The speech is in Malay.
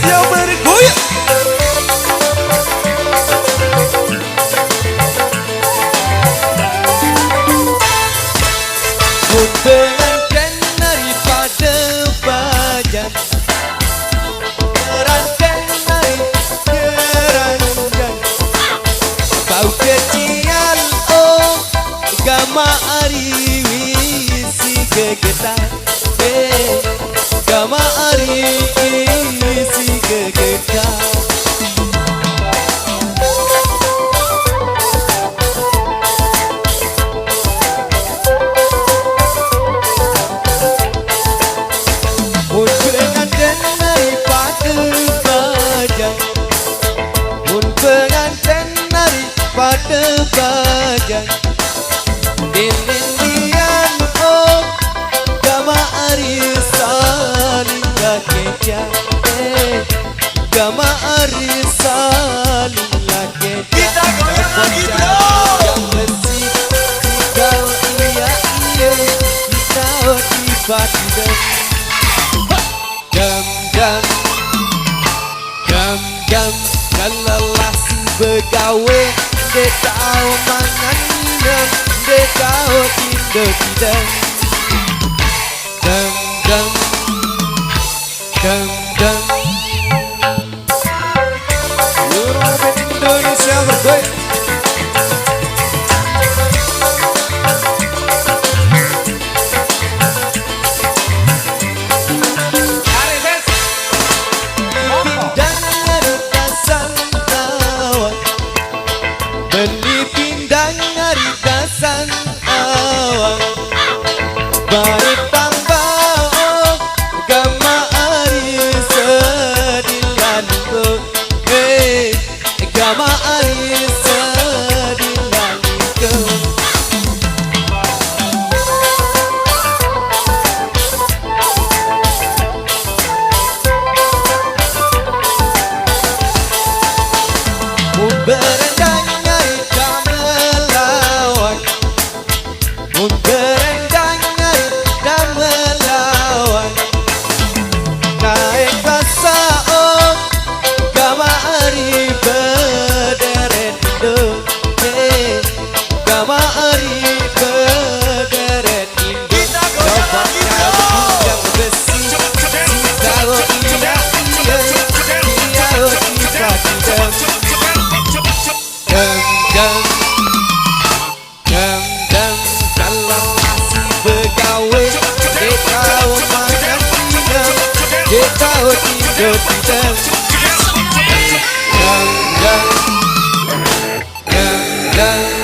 yang bergoyang. Pengantin daripada bajan, keranjang naik keranjang. Kau kecian oh gama ari wisi kegetan, gama ari wisi kegetan. Pada bajan Dilindian oh gama arisan lakeja gama arisan lakeja. Kita goyang lagi bro. Yang besi kau iya iya kita dipakai jam jam jam jam kalelah si begawe. Dekau mangan dan dekau tidak dang dang dang dang. Seluruh Indonesia bergoyang. Beli pindang dari kasan awang, balik tambah gama ari sedilanku, gama ari sedilanku. Berendang berendang dan melawan naik basa oh gama ari berderet indo gama ari berderet indo. Kita goyang lagi bro. Yang besi kalau iya iya iya kita tidak dang dang dang dang. Begawe, dekau makan tidak, dekau tidak tidak. Dang dang dang dang.